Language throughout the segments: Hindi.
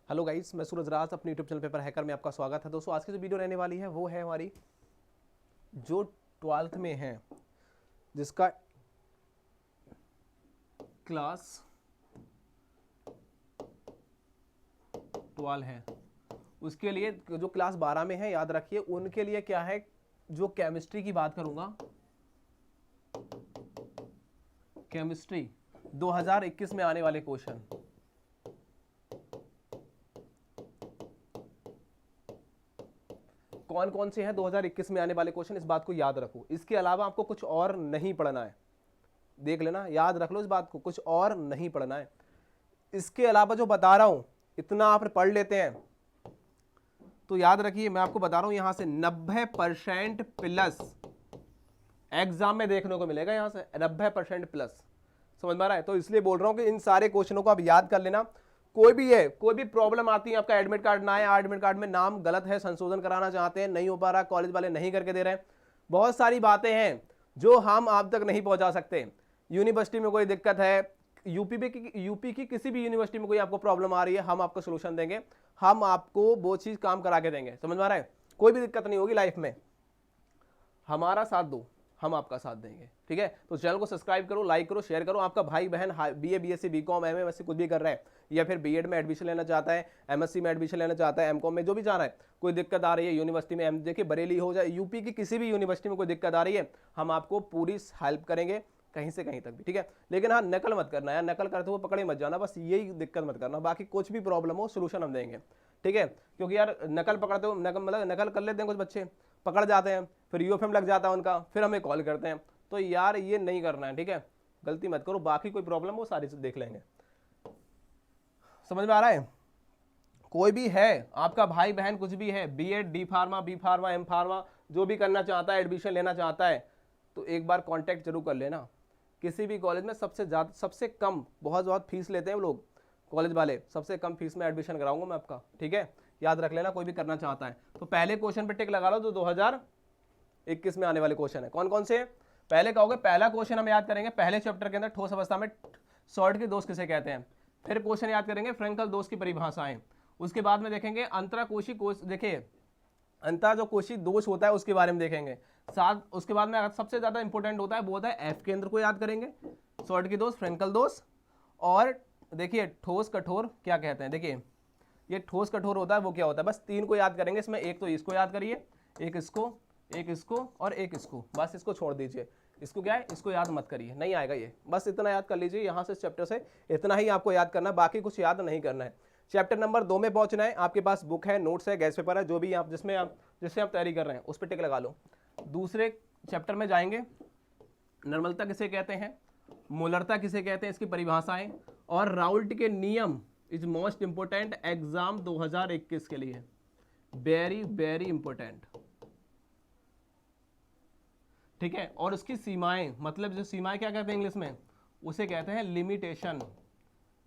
हेलो गाइस, मैं सूरज राज अपने यूट्यूब चैनल पेपर हैकर में आपका स्वागत है। दोस्तों, आज की जो वीडियो रहने वाली है वो है हमारी जो 12th में है, जिसका क्लास 12 है, उसके लिए जो क्लास 12 में है, याद रखिए उनके लिए क्या है, जो केमिस्ट्री की बात करूंगा। केमिस्ट्री 2021 में आने वाले क्वेश्चन, कौन कौन से हैं 2021 में आने वाले क्वेश्चन, इस बात को याद रखो। इसके अलावा आपको कुछ और नहीं पढ़ना है, देख लेना, याद रख लो इस बात को, कुछ और नहीं पढ़ना है। इसके अलावा जो बता रहा हूं इतना आप पढ़ लेते हैं तो याद रखिए, मैं आपको बता रहा हूं यहां से 90% प्लस एग्जाम में देखने को मिलेगा। यहां से 90% प्लस, समझ में आ रहा है? तो इसलिए बोल रहा हूं कि इन सारे क्वेश्चनों को आप याद कर लेना। कोई भी है, कोई भी प्रॉब्लम आती है, आपका एडमिट कार्ड ना है, एडमिट कार्ड में नाम गलत है, संशोधन कराना चाहते हैं, नहीं हो पा रहा, कॉलेज वाले नहीं करके दे रहे हैं, बहुत सारी बातें हैं जो हम आप तक नहीं पहुंचा सकते। यूनिवर्सिटी में कोई दिक्कत है, यूपी की किसी भी यूनिवर्सिटी में कोई आपको प्रॉब्लम आ रही है, हम आपको सोल्यूशन देंगे, हम आपको वो चीज काम करा के देंगे। समझ में आ रहा है? कोई भी दिक्कत नहीं होगी लाइफ में, हमारा साथ दो, हम आपका साथ देंगे। ठीक है, तो चैनल को सब्सक्राइब करो, लाइक करो, शेयर करो। आपका भाई बहन BA, BSc, BCom, MA, MSc कुछ भी कर रहा है, या फिर बीएड में एडमिशन लेना चाहता है, एमएससी में एडमिशन लेना चाहता है, एमकॉम में जो भी जा रहा है, कोई दिक्कत आ रही है यूनिवर्सिटी में, देखिए बरेली हो जाए, यूपी की किसी भी यूनिवर्सिटी में कोई दिक्कत आ रही है, हम आपको पूरी हेल्प करेंगे कहीं से कहीं तक भी। ठीक है, लेकिन हाँ, नकल मत करना यार, नकल करते हुए पकड़े मत जाना, बस यही दिक्कत मत करना, बाकी कुछ भी प्रॉब्लम हो सोल्यूशन हम देंगे। ठीक है, क्योंकि यार नकल पकड़ते हो, नकल कर लेते हैं कुछ बच्चे, पकड़ जाते हैं, फिर यूएफएम लग जाता है उनका, फिर हमें कॉल करते हैं। तो यार ये नहीं करना है, ठीक है, गलती मत करो। बाकी कोई प्रॉब्लम हो सारी देख लेंगे। समझ में आ रहा है? कोई भी है, आपका भाई बहन कुछ भी है, BEd, D pharma, B pharma, M pharma, जो भी करना चाहता है, एडमिशन लेना चाहता है, तो एक बार कांटेक्ट जरूर कर लेना। किसी भी कॉलेज में सबसे ज़्यादा, सबसे कम, बहुत फीस लेते हैं वो लोग कॉलेज वाले, सबसे कम फीस में एडमिशन कराऊंगा मैं आपका। ठीक है, याद रख लेना, कोई भी करना चाहता है तो पहले क्वेश्चन पे टिक लगा लो जो 2021 में आने वाले क्वेश्चन है। कौन कौन से? पहले कहोगे, पहला क्वेश्चन हम याद करेंगे पहले चैप्टर के अंदर, ठोस अवस्था में सॉल्ट के दोष किसे कहते हैं। फिर क्वेश्चन याद करेंगे फ्रेंकल दोष की परिभाषाएं। उसके बाद में देखेंगे अंतराकोशी कोश, देखिए अंतर जो कोशी दोष होता है उसके बारे में देखेंगे। साथ उसके बाद में सबसे ज्यादा इंपॉर्टेंट होता है वो होता है एफ केंद्र को याद करेंगे, सॉल्ट की दोष, फ्रेंकल दोष, और देखिए ठोस कठोर क्या कहते हैं। देखिए ये ठोस कठोर होता है वो क्या होता है, बस तीन को याद करेंगे इसमें। एक तो इसको याद करिए, एक इसको, एक इसको और एक इसको, बस इसको छोड़ दीजिए। इसको क्या है, इसको याद मत करिए, नहीं आएगा ये, बस इतना याद कर लीजिए। यहाँ से चैप्टर से इतना ही आपको याद करना है, बाकी कुछ याद नहीं करना है। चैप्टर नंबर 2 में पहुंचना है, आपके पास बुक है, नोट्स है, गैस पेपर है, जो भी आप जिसमें आप जिससे आप तैयारी कर रहे हैं उस पर टिक लगा लो। दूसरे चैप्टर में जाएंगे, निर्मलता किसे कहते हैं, मोलरता किसे कहते हैं, इसकी परिभाषाएं, और राउल्ट के नियम इज मोस्ट इंपोर्टेंट एग्जाम 2021 के लिए, वेरी वेरी इंपोर्टेंट। ठीक है, और उसकी सीमाएं, मतलब जो सीमाएं क्या कहते हैं इंग्लिश में, उसे कहते हैं लिमिटेशन।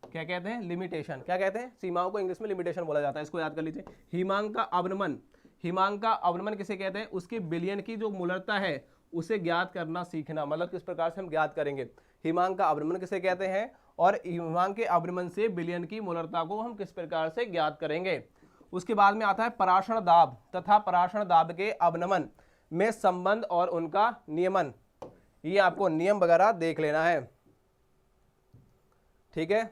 क्या कहते हैं? लिमिटेशन। क्या कहते हैं? सीमाओं को इंग्लिश में लिमिटेशन बोला जाता है, इसको याद कर लीजिए। हिमांक का अवनमन, हिमांक का अवनमन किसे कहते हैं, उसकी बिलियन की जो मूलरता है उसे ज्ञात करना सीखना, मतलब किस प्रकार से हम ज्ञात करेंगे। हिमांक का अवनमन किसे कहते हैं, और हिमांक के अवनमन से बिलियन की मूलरता को हम किस प्रकार से ज्ञात करेंगे। उसके बाद में आता है पराशण दाब तथा पराशण दाब के अवनमन में संबंध और उनका नियमन। ये आपको नियम वगैरह देख लेना है। ठीक है,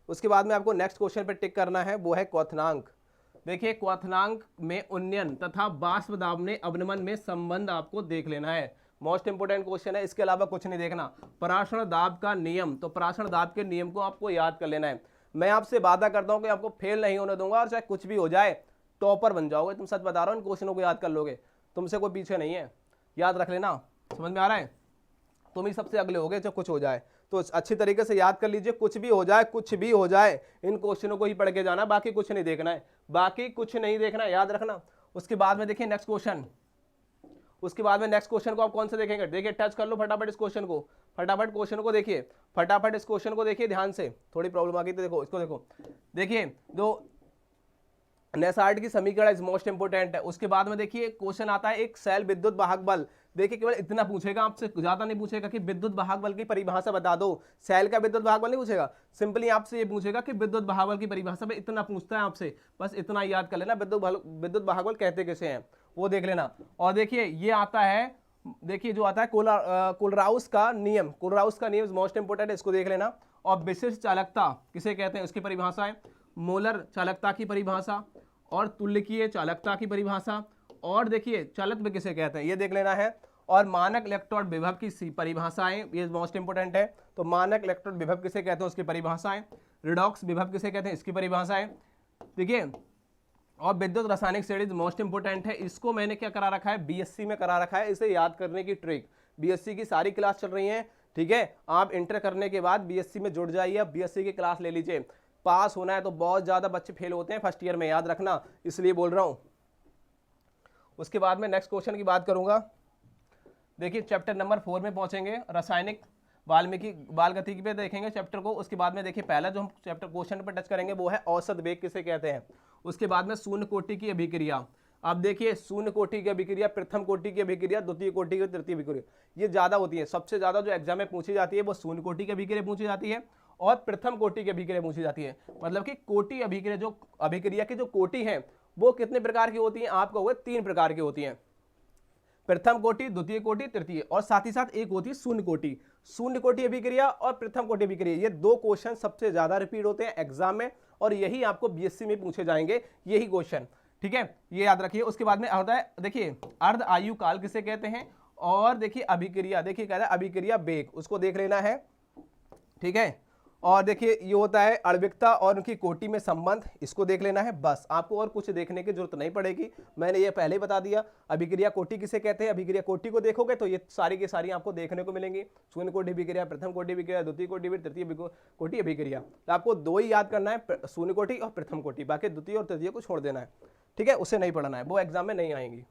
उसके बाद में आपको नेक्स्ट क्वेश्चन पे टिक करना है, वो है क्वथनांक। देखिए क्वथनांक में उन्नयन तथा बाष्प दाब में अवनमन में संबंध आपको देख लेना है, मोस्ट इंपोर्टेंट क्वेश्चन है, इसके अलावा कुछ नहीं देखना। पराशण दाब का नियम, तो पराशण दाब के नियम को आपको याद कर लेना है। मैं आपसे वादा करता हूं कि आपको फेल नहीं होने दूंगा, और चाहे कुछ भी हो जाए टॉपर बन जाओगे, तुम सच बता रहा हूं, इन क्वेश्चनों को याद कर लोगे, तुमसे कोई पीछे नहीं है, याद रख लेना। समझ में आ रहा है? तुम ही सबसे अगले होगे जब कुछ हो जाए, तो अच्छी तरीके से याद कर लीजिए। कुछ भी हो जाए, कुछ भी हो जाए, इन क्वेश्चनों को ही पढ़ के जाना, बाकी कुछ नहीं देखना है, बाकी कुछ नहीं देखना, याद रखना। उसके बाद में देखिए नेक्स्ट क्वेश्चन, उसके बाद में नेक्स्ट क्वेश्चन को आप कौन से देखेंगे, देखिए टच कर लो फटाफट इस क्वेश्चन को, फटाफट क्वेश्चन को देखिए, फटाफट इस क्वेश्चन को देखिए ध्यान से। थोड़ी प्रॉब्लम आ गई तो देखो इसको, देखो देखिए जो नेसार्ड की समीकरण इज मोस्ट इंपोर्टेंट है। उसके बाद में देखिए क्वेश्चन आता है एक सेल विद्युत वाहक बल देखिए केवल इतना पूछेगा आपसे, ज्यादा नहीं पूछेगा कि विद्युत वाहक बल की परिभाषा बता दो। सेल का विद्युत वाहक बल नहीं पूछेगा, सिंपली आपसे ये पूछेगा कि विद्युत वाहक बल की परिभाषा में, इतना पूछता है आपसे, बस इतना याद कर लेना विद्युत वाहक बल कहते कैसे हैं वो देख लेना। और देखिए ये आता है, देखिए जो आता है कोलराउस का नियम, कोलराउस का नियम मोस्ट इंपोर्टेंट है, इसको देख लेना। और विशिष्ट चालकता किसे कहते हैं, उसकी परिभाषा है मोलर चालकता की परिभाषा, और तुल्यकीय चालकता की परिभाषा, और देखिए चालकत्व किसे कहते हैं ये देख लेना है। और मानक इलेक्ट्रोड विभव की परिभाषाएं, ये मोस्ट इंपोर्टेंट है। तो मानक इलेक्ट्रोड विभव किसे कहते हैं उसकी परिभाषाएं, रिडॉक्स विभव किसे कहते हैं इसकी परिभाषाएं, देखिए। और विद्युत रासायनिक श्रेणी मोस्ट इंपोर्टेंट है, इसको मैंने क्या करा रखा है, बीएससी में करा रखा है, इसे याद करने की ट्रिक। बीएससी की सारी क्लास चल रही है, ठीक है। आप इंटर करने के बाद बीएससी में जुड़ जाइए, बीएससी की क्लास ले लीजिए। पास होना है तो बहुत ज्यादा बच्चे फेल होते हैं फर्स्ट ईयर में, याद रखना, इसलिए बोल रहा हूं। उसके बाद में नेक्स्ट क्वेश्चन की बात करूंगा। देखिए चैप्टर नंबर 4 में पहुंचेंगे, रासायनिक वाल्मीकि बाल गतिकी पे देखेंगे चैप्टर को। उसके बाद में देखिए पहला जो हम चैप्टर क्वेश्चन पर टच करेंगे वो है औसत वेग किसे कहते हैं। उसके बाद में शून्य कोटि की अभिक्रिया। अब देखिए शून्य कोटि की अभिक्रिया, प्रथम कोटि की अभिक्रिया, द्वितीय कोटि की, तृतीय अभिक्रिया, ये ज्यादा होती है। सबसे ज्यादा जो एग्जाम में पूछी जाती है वो शून्य कोटि की अभिक्रिया पूछी जाती है और प्रथम कोटि की अभिक्रिया पूछी जाती है। मतलब कि कोटि अभिक्रिया, जो अभिक्रिया की जो कोटि है वो कितने प्रकार की होती है, आपको हुए 3 प्रकार की होती है, प्रथम कोटि, द्वितीय कोटि, तृतीय, और साथ ही साथ एक होती है शून्य कोटि। शून्य कोटि अभिक्रिया और प्रथम कोटि अभिक्रिया, ये 2 क्वेश्चन सबसे ज्यादा रिपीट होते हैं एग्जाम में, और यही आपको बीएससी में पूछे जाएंगे, यही क्वेश्चन, ठीक है, ये याद रखिए। उसके बाद में होता है, देखिए अर्ध आयु काल किसे कहते हैं, और देखिए अभिक्रिया, देखिए कहता है अभिक्रिया वेग, उसको देख लेना है, ठीक है। और देखिए ये होता है आणविकता और उनकी कोटि में संबंध, इसको देख लेना है, बस आपको और कुछ देखने की जरूरत नहीं पड़ेगी, मैंने ये पहले ही बता दिया। अभिक्रिया कोटि किसे कहते हैं, अभिक्रिया कोटि को देखोगे तो ये सारी की सारी आपको देखने को मिलेंगी, शून्य कोटि अभिक्रिया, प्रथम कोटि अभिक्रिया, द्वितीय कोटि, तृतीय कोटि अभिक्रिया। तो आपको 2 ही याद करना है, शून्य कोटि और प्रथम कोटि, बाकी द्वितीय और तृतीय को छोड़ देना है, ठीक है, उसे नहीं पढ़ना है, वो एग्जाम में नहीं आएंगी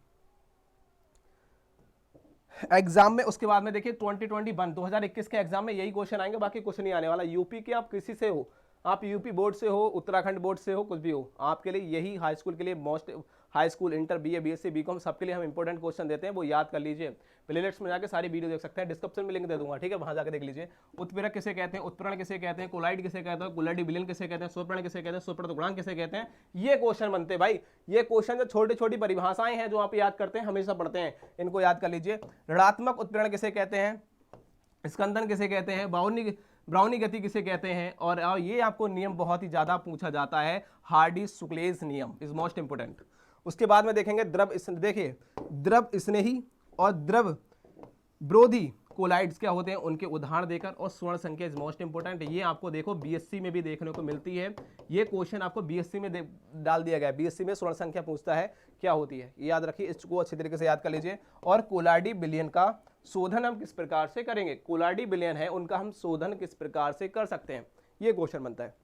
एग्जाम में। उसके बाद में देखिए 2021 के एग्जाम में यही क्वेश्चन आएंगे, बाकी कुछ नहीं आने वाला। यूपी के आप किसी से हो, आप यूपी बोर्ड से हो, उत्तराखंड बोर्ड से हो, कुछ भी हो, आपके लिए यही हाई स्कूल के लिए most, high school, inter, BA, BSc, BCom, सबके लिए हम इंपॉर्टेंट क्वेश्चन देते हैं, वो याद कर लीजिए। प्लेलिस्ट में जाकर सारी वीडियो देख सकते हैं, डिस्क्रिप्शन में लिंक दे दूंगा, ठीक है, वहां जाकर देख लीजिए। उत्प्रेरक किसे कहते हैं, उत्प्रेरण किसे कहते हैं, कोलाइड किसे कहते हैं, कोलाइड विलयन किसे कहते हैं, स्वप्रण किसे कहते हैं, स्वप्रण गुणांक किसे कहते हैं, ये क्वेश्चन बनते हैं भाई। ये क्वेश्चन जो छोटी छोटी परिभाषाएं हैं जो आप याद करते हैं, हमेशा पढ़ते हैं, इनको याद कर लीजिए। ऋणात्मक उत्प्रेरण किसे कहते हैं, स्कंदन किसे कहते हैं, ब्राउनी गति किसे कहते हैं, और ये आपको नियम बहुत ही ज्यादा पूछा जाता है, हार्डी शुक्लेज नियम इज मोस्ट इंपोर्टेंट। उसके बाद में देखेंगे देखिए द्रव स्नेही और द्रव विरोधी कोलाइड्स क्या होते हैं, उनके उदाहरण देकर, और स्वर्ण संख्या इज मोस्ट इंपोर्टेंट। ये आपको देखो बीएससी में भी देखने को मिलती है, ये क्वेश्चन आपको बीएससी में डाल दिया गया है, बीएससी में स्वर्ण संख्या पूछता है क्या होती है, ये याद रखिए, इसको अच्छी तरीके से याद कर लीजिए। और कोलाडी विलयन का शोधन हम किस प्रकार से करेंगे, कोलाडी विलयन है उनका हम शोधन किस प्रकार से कर सकते हैं, ये क्वेश्चन बनता है।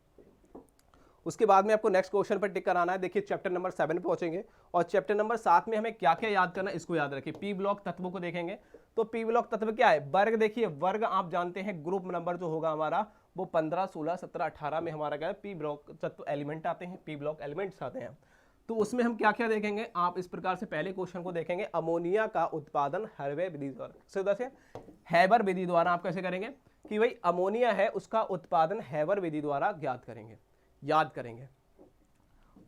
उसके बाद में आपको नेक्स्ट क्वेश्चन पर टिक कराना है। देखिए चैप्टर नंबर 7 पे पहुंचेंगे, और चैप्टर नंबर 7 में हमें क्या क्या याद करना है इसको याद रखिए। पी ब्लॉक तत्वों को देखेंगे, तो पी ब्लॉक तत्व क्या है, वर्ग, देखिए वर्ग आप जानते हैं, ग्रुप नंबर जो होगा हमारा वो 15, 16, 17, 18 में हमारा क्या है, पी ब्लॉक तत्व एलिमेंट आते हैं, पी ब्लॉक एलिमेंट्स आते हैं। तो उसमें हम क्या क्या देखेंगे, आप इस प्रकार से पहले क्वेश्चन को देखेंगे, अमोनिया का उत्पादन हैबर विधि द्वारा, हैबर विधि द्वारा आप कैसे करेंगे कि भाई अमोनिया है उसका उत्पादन हैबर विधि द्वारा ज्ञात करेंगे, याद करेंगे।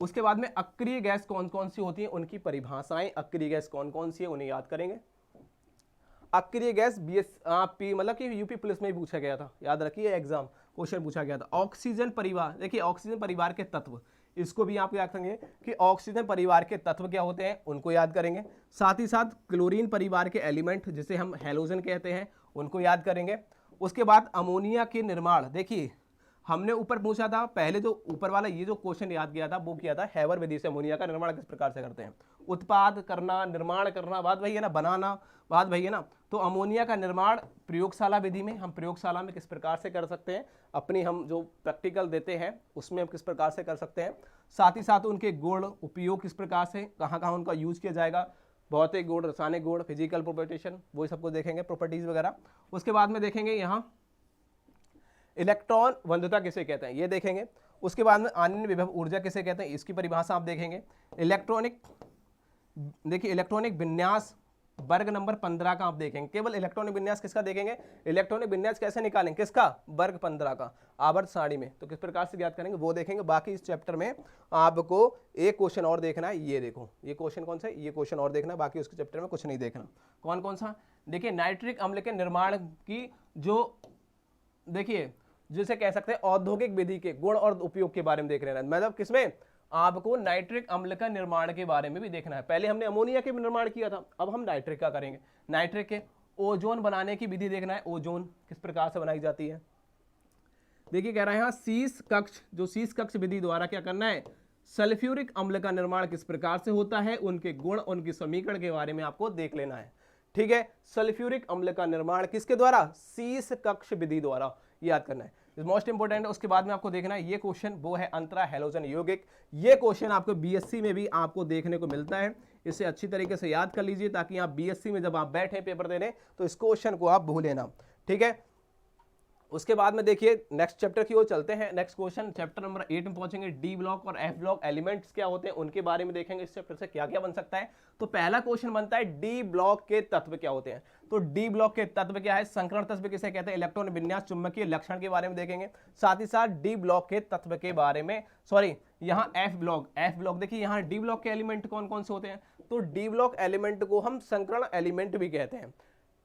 उसके बाद में अक्रिय गैस कौन कौन सी होती है, उनकी परिभाषाएं, अक्रिय गैस कौन कौन सी है उन्हें याद करेंगे। अक्रिय गैस पी मतलब कि यूपी पुलिस में ही पूछा गया था, याद रखिए, एग्जाम क्वेश्चन पूछा गया था। ऑक्सीजन परिवार, देखिए ऑक्सीजन परिवार के तत्व, इसको भी आप याद करेंगे कि ऑक्सीजन परिवार के तत्व क्या होते हैं, उनको याद करेंगे। साथ ही साथ क्लोरीन परिवार के एलिमेंट जिसे हम हैलोजन कहते हैं, उनको याद करेंगे। उसके बाद अमोनिया के निर्माण, देखिए हमने ऊपर पूछा था, पहले जो ऊपर वाला ये जो क्वेश्चन याद किया था वो किया था हैबर विधि से अमोनिया का निर्माण किस प्रकार से करते हैं, उत्पाद करना, निर्माण करना, बात वही है ना, बनाना, बात वही है ना। तो अमोनिया का निर्माण प्रयोगशाला विधि में, हम प्रयोगशाला में किस प्रकार से कर सकते हैं, अपनी हम जो प्रैक्टिकल देते हैं उसमें हम किस प्रकार से कर सकते हैं। साथ ही साथ उनके गुण, उपयोग किस प्रकार से, कहाँ कहाँ उनका यूज किया जाएगा, भौतिक गुण, रासायनिक गुण, फिजिकल प्रोपर्टेशन, वो सबको देखेंगे, प्रॉपर्टीज वगैरह। उसके बाद में देखेंगे यहाँ इलेक्ट्रॉन वंधुता किसे कहते हैं, ये देखेंगे। उसके बाद में आनन्य विभव ऊर्जा किसे कहते हैं, इसकी परिभाषा आप देखेंगे। इलेक्ट्रॉनिक, देखिए इलेक्ट्रॉनिक विन्यास वर्ग नंबर 15 का आप देखेंगे, केवल इलेक्ट्रॉनिक विन्यास किसका देखेंगे, इलेक्ट्रॉनिक विन्यास कैसे निकालेंगे, किसका, वर्ग 15 का आवर्त सारणी में, तो किस प्रकार से ज्ञात करेंगे वो देखेंगे। बाकी इस चैप्टर में आपको एक क्वेश्चन और देखना है, ये देखो ये क्वेश्चन कौन सा है, ये क्वेश्चन और देखना, बाकी उसके चैप्टर में कुछ नहीं देखना। कौन कौन सा, देखिए नाइट्रिक अम्ल के निर्माण की जो, देखिए जिसे कह सकते हैं औद्योगिक विधि के गुण और उपयोग के बारे में देख रहे हैं, मतलब किसमें, आपको नाइट्रिक अम्ल का निर्माण के बारे में भी देखना है। पहले हमने अमोनिया के निर्माण किया था, अब हम नाइट्रिक का करेंगे। नाइट्रिक के ओजोन बनाने की विधि देखना है, ओजोन किस प्रकार से बनाई जाती है। देखिए कह रहे हैं शीश कक्ष, जो शीश कक्ष विधि द्वारा क्या करना है, सल्फ्यूरिक अम्ल का निर्माण किस प्रकार से होता है, उनके गुण, उनकी समीकरण के बारे में आपको देख लेना है। ठीक है, सल्फ्यूरिक अम्ल का निर्माण किसके द्वारा, शीश कक्ष विधि द्वारा, याद करना है, मोस्ट इंपोर्टेंट है। उसके बाद में आपको देखना है ये क्वेश्चन, वो है अंतरा हैलोजन यौगिक। ये क्वेश्चन आपको बीएससी में भी आपको देखने को मिलता है, इसे अच्छी तरीके से याद कर लीजिए ताकि आप बीएससी में जब आप बैठे पेपर देने तो इस क्वेश्चन को आप भूलें ना। ठीक है, उसके बाद में देखिए नेक्स्ट चैप्टर की ओर चलते हैं। नेक्स्ट क्वेश्चन चैप्टर नंबर 8 में पहुंचेंगे। डी ब्लॉक और एफ ब्लॉक एलिमेंट्स क्या होते हैं उनके बारे में देखेंगे, इस चैप्टर से क्या क्या बन सकता है। तो पहला क्वेश्चन बनता है डी ब्लॉक के तत्व क्या होते हैं। तो डी ब्लॉक के तत्व क्या है, संकरण तत्व किसे कहते हैं, इलेक्ट्रॉन विन्यास, चुंबकीय लक्षण के बारे में देखेंगे। साथ ही साथ डी ब्लॉक के तत्व के बारे में, सॉरी यहाँ एफ ब्लॉक देखिए, यहाँ डी ब्लॉक के एलिमेंट कौन कौन से होते हैं। तो डी ब्लॉक एलिमेंट को हम संकरण एलिमेंट भी कहते हैं।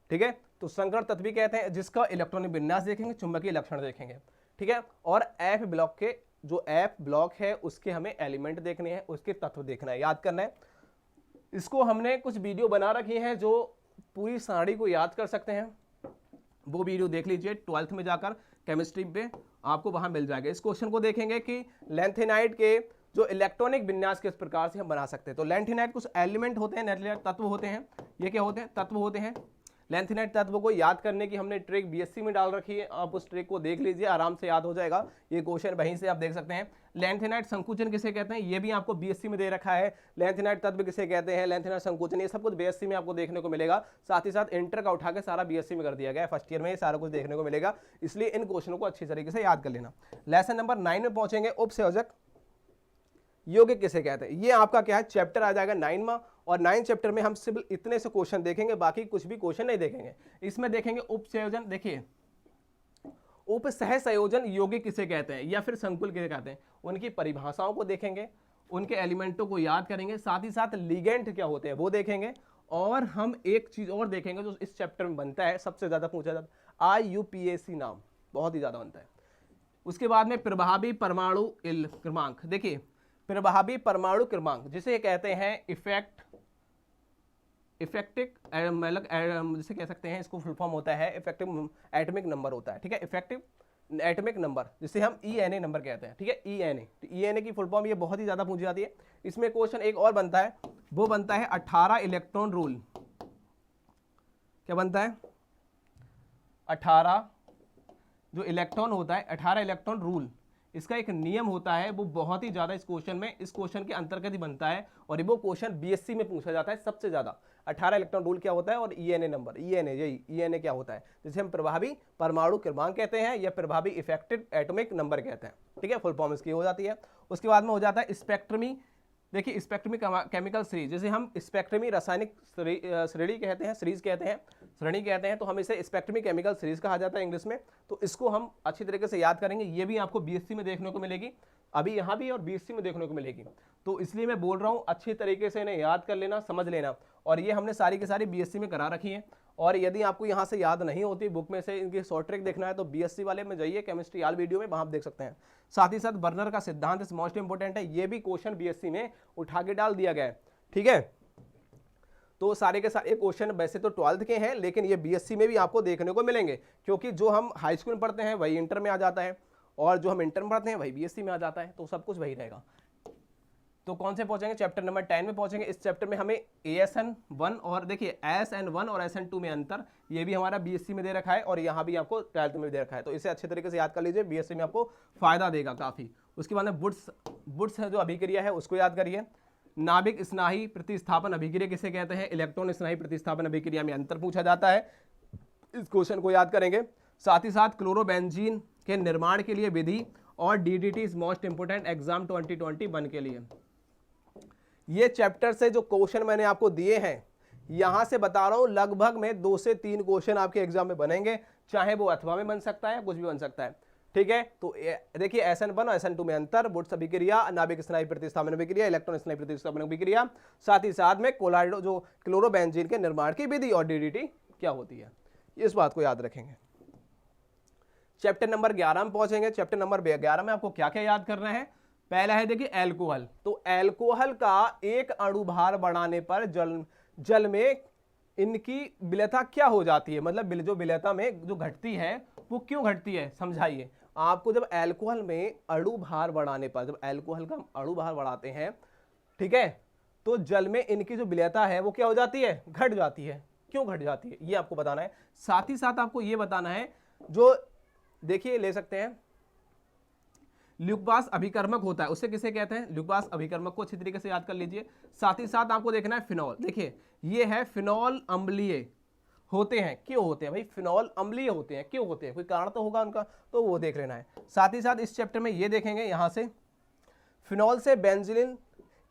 ठीक है, तो संकरण तत्व भी कहते हैं, जिसका इलेक्ट्रॉनिक विन्यास देखेंगे, चुंबकीय लक्षण देखेंगे। ठीक है, और एफ ब्लॉक के, जो एफ ब्लॉक है उसके हमें एलिमेंट देखने हैं, उसके तत्व देखना है, याद करना है। इसको हमने कुछ वीडियो बना रखी है जो पूरी सारणी को याद कर सकते हैं, वो वीडियो देख लीजिए 12th में जाकर केमिस्ट्री पे आपको वहां मिल जाएगा। इस क्वेश्चन को देखेंगे कि लैंथेनाइड के जो इलेक्ट्रॉनिक विन्यास किस प्रकार से हम बना सकते हैं। तो लैंथेनाइड कुछ एलिमेंट होते हैं, लैंथेनाइड तत्व होते हैं, ये क्या होते हैं, तत्व होते हैं। लैंथेनाइड तत्व को याद करने की हमने ट्रिक बीएससी में डाल रखी है, आप उस ट्रिक को देख लीजिए, आराम से याद हो जाएगा। ये क्वेश्चन वहीं से आप देख सकते हैं। लैंथेनाइड संकुचन किसे कहते हैं, ये भी आपको बीएससी में दे रखा है। लैंथेनाइड तत्व किसे कहते हैं, लैंथेनाइड संकुचन, ये सब कुछ बीएससी में आपको देखने को मिलेगा। साथ ही साथ इंटर का उठा के सारा बीएससी में कर दिया गया है, फर्स्ट ईयर में ये सारा कुछ देखने को मिलेगा, इसलिए इन क्वेश्चनों को अच्छी तरीके से याद कर लेना। लेसन नंबर 9 में पहुंचेंगे, उपसंयोजक यौगिक किसे कहते हैं। ये आपका क्या है, चैप्टर आ जाएगा 9 में, और 9 चैप्टर में हम सिर्फ इतने से क्वेश्चन देखेंगे, बाकी कुछ भी क्वेश्चन नहीं देखेंगे। इसमें देखेंगे उपसंयोजन, देखिए उपसहसंयोजन यौगिक किसे कहते हैं या फिर संकुल किसे कहते हैं, उनकी परिभाषाओं को देखेंगे, उनके एलिमेंटों को याद करेंगे, साथ ही साथ लिगेंड क्या होते हैं वो देखेंगे। और हम एक चीज और देखेंगे जो इस चैप्टर में बनता है, सबसे ज्यादा पूछा जाता है, IUPAC नाम बहुत ही ज्यादा बनता है। उसके बाद में प्रभावी परमाणु क्रमांक, देखिए प्रभावी परमाणु क्रमांक जिसे कहते हैं इफेक्टिव जिसे कह सकते हैं, इसको फुल फॉर्म होता है इफेक्टिव एटॉमिक नंबर होता है। ठीक है, इफेक्टिव एटॉमिक नंबर जिसे हम ENA नंबर कहते हैं। ठीक है, ENA की फुल फॉर्म ये बहुत ही ज्यादा पूछी जाती है। इसमें क्वेश्चन एक और बनता है, वो बनता है 18 इलेक्ट्रॉन रूल। क्या बनता है, 18 जो इलेक्ट्रॉन होता है, 18 इलेक्ट्रॉन रूल, इसका एक नियम होता है, वो बहुत ही ज्यादा इस क्वेश्चन के अंतर्गत ही बनता है, और वो क्वेश्चन बीएससी में पूछा जाता है सबसे ज्यादा। 18 इलेक्ट्रॉन रूल क्या होता है और ENA नंबर, ENA क्या होता है, जिसे हम प्रभावी परमाणु क्रमांक कहते हैं या प्रभावी इफेक्टिव एटॉमिक नंबर कहते हैं। ठीक है, फुल फॉर्म इसकी हो जाती है। उसके बाद में हो जाता है स्पेक्ट्रमी, देखिए स्पेक्ट्रमी केमिकल सीरीज, जैसे हम स्पेक्ट्रमी रासायनिक श्रेणी कहते हैं, श्रेणी कहते हैं, तो हम इसे स्पेक्ट्रमी केमिकल सीरीज कहा जाता है इंग्लिश में। तो इसको हम अच्छी तरीके से याद करेंगे, ये भी आपको बीएससी में देखने को मिलेगी, अभी यहाँ भी और बीएससी में देखने को मिलेगी। तो इसलिए मैं बोल रहा हूँ अच्छी तरीके से इन्हें याद कर लेना, समझ लेना। और ये हमने सारी की सारी बीएससी में करा रखी है, और यदि आपको यहाँ से याद नहीं होती बुक में से इनकी शॉर्ट ट्रिक देखना है तो बीएससी वाले में जाइए, केमिस्ट्री आल वीडियो में, वहाँ आप देख सकते हैं। साथ ही साथ बर्नर का सिद्धांत इस मोस्ट इंपोर्टेंट है, ये भी क्वेश्चन बीएससी में उठा के डाल दिया गया है। ठीक है, तो सारे के सारे क्वेश्चन वैसे तो 12th के हैं, लेकिन ये बीएससी में भी आपको देखने को मिलेंगे, क्योंकि जो हम हाई स्कूल में पढ़ते हैं वही इंटर में आ जाता है, और जो हम इंटर में पढ़ते हैं वही बीएससी में आ जाता है, तो सब कुछ वही रहेगा। तो कौन से पहुंचेंगे, चैप्टर नंबर 10 में पहुंचेंगे। इस चैप्टर में हमें ASN1 और देखिए SN1 और SN2 में अंतर, ये भी हमारा बीएससी में दे रखा है, और यहाँ भी आपको 12th में दे रखा है, तो इसे अच्छे तरीके से याद कर लीजिए, बीएससी में आपको फायदा देगा काफी। उसके बाद में बुट्स जो अभिक्रिया है उसको याद करिए। नाभिक स्नाही प्रतिस्थापन अभिक्रिया किसे कहते हैं, इलेक्ट्रॉन स्नाही प्रतिस्थापन अभिक्रिया में अंतर पूछा जाता है, इस क्वेश्चन को याद करेंगे। साथ ही साथ क्लोरोबेंजीन के निर्माण के लिए विधि, और DDT is most important exam 2021 के लिए। ये चैप्टर से जो क्वेश्चन मैंने आपको दिए हैं, यहां से बता रहा हूं लगभग में 2 से 3 क्वेश्चन आपके एग्जाम में बनेंगे, चाहे वो अथवा में बन सकता है, कुछ भी बन सकता है, ठीक है। तो देखिए SN1 और SN2 में अंतर, वुड्स अभिक्रिया, नाभिक स्नायु प्रतिस्थापन अभिक्रिया, इलेक्ट्रॉन स्नायु प्रतिस्थापन अभिक्रिया, साथ ही साथ में कोलाइडो जो क्लोरोबेंजीन के निर्माण की विधि और DDT क्या होती है, इस बात को याद रखेंगे। चैप्टर नंबर 11 में पहुंचेंगे। चैप्टर नंबर 11 में आपको क्या क्या याद करना है। पहला है देखिए एल्कोहल। तो एल्कोहल का एक अणु भार बढ़ाने पर जल में इनकी विलेयता क्या हो जाती है, मतलब जो विलेयता में जो घटती है वो क्यों घटती है, समझाइए। आपको जब एल्कोहल में अणु भार बढ़ाने पर, जब एल्कोहल का अणु भार बढ़ाते हैं, ठीक है, तो जल में इनकी जो विलेयता है वो क्या हो जाती है, घट जाती है। क्यों घट जाती है ये आपको बताना है। साथ ही साथ आपको ये बताना है, जो देखिए ले सकते हैं ल्यूकवास अभिकर्मक होता है, उसे किसे कहते हैं, ल्यूकवास अभिकर्मक को अच्छी तरीके से याद कर लीजिए। साथ ही साथ आपको देखना है फिनॉल। देखिए ये है फिनॉल अम्लीय होते हैं, क्यों होते हैं भाई, फिनॉल अम्लीय होते हैं, क्यों होते हैं, कोई कारण तो होगा उनका, तो वो देख लेना है। साथ ही साथ इस चैप्टर में ये देखेंगे, यहां से फिनॉल से बेंजीन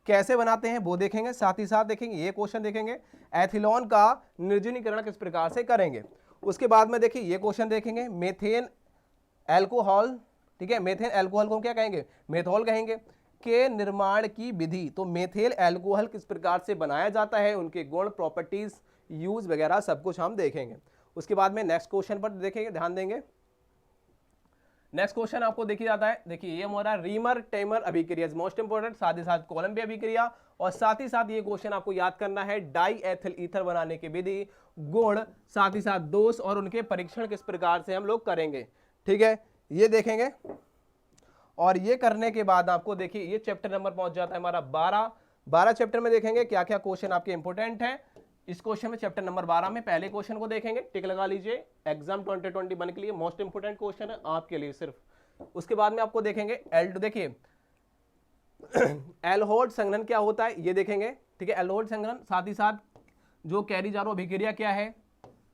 कैसे बनाते हैं वो देखेंगे। साथ ही साथ देखेंगे ये क्वेश्चन देखेंगे, एथिलॉन का निर्जनीकरण किस प्रकार से करेंगे। उसके बाद में देखिए ये क्वेश्चन देखेंगे, मेथेन एल्कोहल, ठीक है, मेथेन एल्कोहल को क्या कहेंगे, मेथॉल कहेंगे, के निर्माण की विधि। तो मेथेल एल्कोहल किस प्रकार से बनाया जाता है, उनके गुण, प्रॉपर्टीज, यूज वगैरह सब कुछ हम देखेंगे। उसके बाद में नेक्स्ट क्वेश्चन पर देखेंगे, ध्यान देंगे। नेक्स्ट क्वेश्चन आपको देखिए जाता है, देखिए ये हमारा रीमर टेमर अभिक्रिया मोस्ट इंपोर्टेंट, साथ ही साथ कोलंबिया अभिक्रिया, और साथ ही साथ ये क्वेश्चन आपको याद करना है डाई एथिल ईथर बनाने की विधि, गुण, साथ ही साथ दोष और उनके परीक्षण किस प्रकार से हम लोग करेंगे, ठीक है, ये देखेंगे। और ये करने के बाद आपको देखिए ये चैप्टर नंबर पहुंच जाता है हमारा 12 चैप्टर में देखेंगे क्या क्या क्वेश्चन आपके इंपोर्टेंट है। इस क्वेश्चन में चैप्टर नंबर 12 में पहले क्वेश्चन को देखेंगे, टिक लगा लीजिए, एग्जाम 2021 के लिए मोस्ट इंपोर्टेंट क्वेश्चन है आपके लिए सिर्फ। उसके बाद में आपको देखेंगे देखिए एल्कोहल संघनन क्या होता है ये देखेंगे, ठीक है, एल्कोहल संघनन, साथ ही साथ जो कैरी-जारो अभिक्रिया क्या है,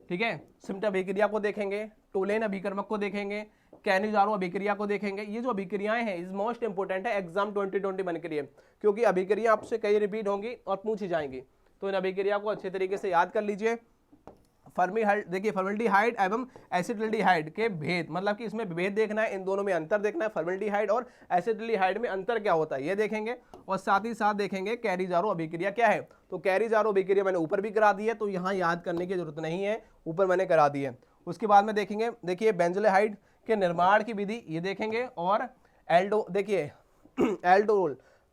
ठीक है, सिम्ट अभिक्रिया को देखेंगे, टोलेन अभिकर्मक को देखेंगे, कैनिजारो अभिक्रिया को देखेंगे। ये जो अभिक्रियाएं हैं इज मोस्ट इंपोर्टेंट है एग्जाम 2021 के लिए, क्योंकि अभिक्रिया आपसे कई रिपीट होंगी और पूछी जाएंगी, तो इन अभिक्रिया को अच्छे तरीके से याद कर लीजिए। फॉर्मल्डिहाइड, देखिए फॉर्मल्डिहाइड एवं एसिटिल्डिहाइड के भेद, मतलब कि इसमें भेद देखना है, इन दोनों में अंतर देखना है, फॉर्मल्डिहाइड और एसिटिल्डिहाइड में अंतर क्या होता है ये देखेंगे। और साथ ही साथ देखेंगे कैरी-जारो अभिक्रिया क्या है। तो कैरी-जारो अभिक्रिया मैंने ऊपर भी करा दी है, तो यहाँ याद करने की जरूरत नहीं है, ऊपर मैंने करा दी है। उसके बाद में देखेंगे, देखिए बेंजोलाइड के निर्माण की विधि ये देखेंगे, और एल्डो, देखिए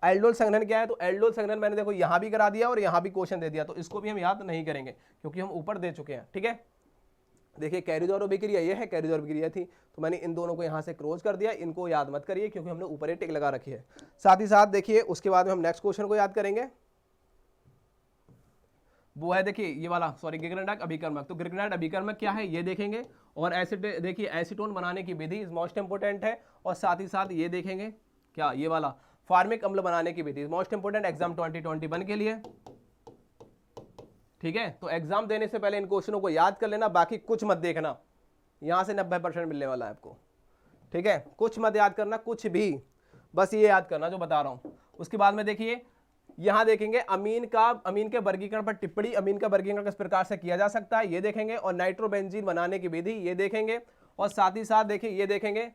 एल्डोल संघनन क्या है, तो एल्डोल संघनन मैंने देखो यहां भी करा दिया और यहां भी क्वेश्चन दे दिया, तो इसको भी हम याद नहीं करेंगे क्योंकि हम ऊपर दे चुके हैं, ठीक है। देखिए कैरी-जारो अभिक्रिया ये है, कैरी-जारो अभिक्रिया थी, तो मैंने इन दोनों को यहां से क्रॉस कर दिया, इनको याद मत करिए क्योंकि हमने ऊपर ही टिक लगा रखी है। साथ ही साथ देखिए उसके बाद में हम नेक्स्ट क्वेश्चन को याद करेंगे, वो है देखिए ये वाला, सॉरी, ग्रिग्नार्ड अभिकर्मक। तो ग्रिग्नार्ड अभिकर्मक क्या है ये देखेंगे, और एसिड, देखिए एसीटोन बनाने की विधि मोस्ट इंपोर्टेंट है, और साथ ही साथ ये देखेंगे क्या, ये वाला फार्मिक अम्ल बनाने की विधि मोस्ट इंपोर्टेंट एग्जाम 2021 के लिए, ठीक है। तो एग्जाम देने से पहले इन क्वेश्चनों को याद कर लेना, बाकी कुछ मत देखना, यहां से 90% मिलने वाला है आपको, ठीक है, कुछ मत याद करना, कुछ भी, बस ये याद करना जो बता रहा हूं। उसके बाद में देखिए यहां देखेंगे अमीन के वर्गीकरण पर टिप्पणी, अमीन का वर्गीकरण किस प्रकार से किया जा सकता है ये देखेंगे, और नाइट्रोबेंजीन बनाने की विधि ये देखेंगे, और साथ ही साथ देखिए ये देखेंगे,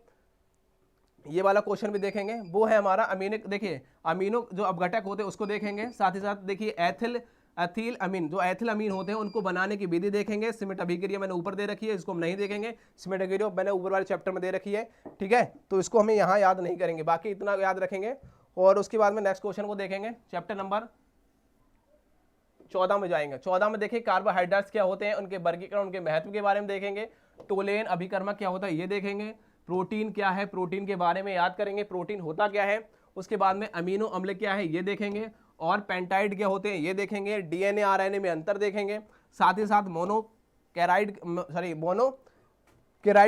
ये वाला क्वेश्चन भी देखेंगे, वो है हमारा अमीनिक, देखिए अमीनो जो अपघटक होते हैं उसको देखेंगे। साथ ही साथ देखिए एथिल अमीन, जो एथिल अमीन होते हैं उनको बनाने की विधि देखेंगे। सिमेट अभिक्रिया मैंने ऊपर दे रखी है, इसको हम नहीं देखेंगे, सिमेट अभिक्रिया मैंने ऊपर वाले चैप्टर में दे रखी है, ठीक है, तो इसको हमें यहाँ याद नहीं करेंगे, बाकी इतना याद रखेंगे। और उसके बाद में नेक्स्ट क्वेश्चन को देखेंगे, चैप्टर नंबर 14 में जाएंगे। 14 में देखिए कार्बोहाइड्रेट्स क्या होते हैं, उनके वर्गीकरण, उनके महत्व के बारे में देखेंगे। टोलेन अभिकर्मक क्या होता है ये देखेंगे। प्रोटीन क्या है, प्रोटीन के बारे में याद करेंगे, प्रोटीन होता क्या है। उसके बाद में अमीनो अम्ल क्या है ये देखेंगे, और पेंटाइड क्या होते हैं ये देखेंगे। डीएनए आरएनए में अंतर देखेंगे। साथ ही साथ मोनोकेराइड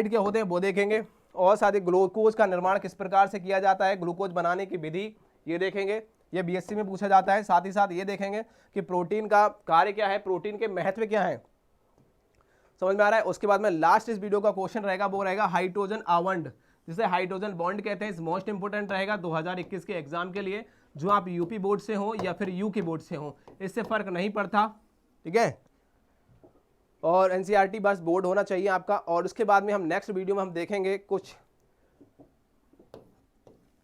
क्या होते हैं वो देखेंगे, और साथ ही ग्लूकोज का निर्माण किस प्रकार से किया जाता है, ग्लूकोज बनाने की विधि ये देखेंगे, ये बीएससी में पूछा जाता है। साथ ही साथ ये देखेंगे कि प्रोटीन का कार्य क्या है, प्रोटीन के महत्व क्या है, समझ में आ रहा है। उसके बाद में लास्ट इस वीडियो का क्वेश्चन रहेगा, वो रहेगा हाइड्रोजन आवंड, जिसे हाइड्रोजन बॉन्ड कहते हैं, मोस्ट इंपोर्टेंट रहेगा 2021 के एग्जाम के लिए, जो आप यूपी बोर्ड से हो या फिर यू की बोर्ड से हो, इससे फर्क नहीं पड़ता, ठीक है। और एनसीईआरटी बस बोर्ड होना चाहिए आपका। और उसके बाद में हम नेक्स्ट वीडियो में हम देखेंगे कुछ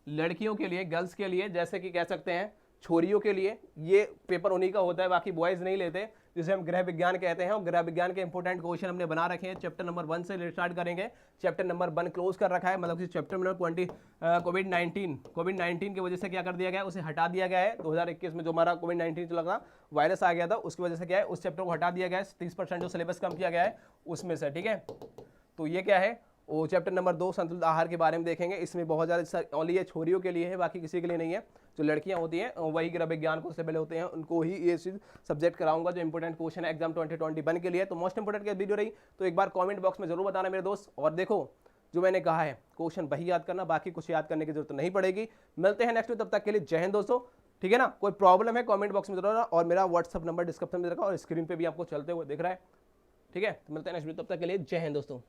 लड़कियों के लिए, गर्ल्स के लिए, जैसे कि कह सकते हैं छोरियों के लिए ये पेपर उन्हीं का होता है, बाकी बॉयज नहीं लेते, जिसे हम गृह विज्ञान कहते हैं। और गृह विज्ञान के इंपॉर्टेंट क्वेश्चन हमने बना रखे हैं। चैप्टर नंबर 1 से स्टार्ट करेंगे। चैप्टर नंबर 1 क्लोज कर रखा है, मतलब कि चैप्टर नंबर 20 कोविड-19 की वजह से क्या कर दिया गया है, उसे हटा दिया गया है। 2021 में जो हमारा कोविड-19 चला था, वायरस आ गया था, उसकी वजह से क्या है, उस चैप्टर को हटा दिया गया है। 30% जो सिलेबस कम किया गया है उसमें से, ठीक है। तो ये क्या है, वो चैप्टर नंबर 2 संतुलित आहार के बारे में देखेंगे। इसमें बहुत ज़्यादा ओनली ये छोरियों के लिए है, बाकी किसी के लिए नहीं है। जो लड़कियां होती हैं वही गृह विज्ञान को पहले होते हैं, उनको ही ये चीज़ सब्जेक्ट कराऊंगा जो इंपॉर्टेंट क्वेश्चन है एग्जाम 2021 के लिए। तो मोस्ट इंपॉर्टेंट वीडियो रही, तो एक बार कमेंट बॉक्स में जरूर बताना मेरे दोस्त। और देखो जो मैंने कहा है, क्वेश्चन वही याद करना, बाकी कुछ याद करने की जरूरत नहीं पड़ेगी। मिलते हैं नेक्स्ट, तब तक के लिए जय हिंद दोस्तों, ठीक है ना। कोई प्रॉब्लम है कमेंट बॉक्स में जरूर, और मेरा व्हाट्सअप नंबर डिस्क्रिप्शन में रखा और स्क्रीन पे भी आपको चलते हुए दिख रहा है, ठीक है। तो मिलते हैं नेक्स्ट वीडियो, तब तक के लिए जय हिंद दोस्तों।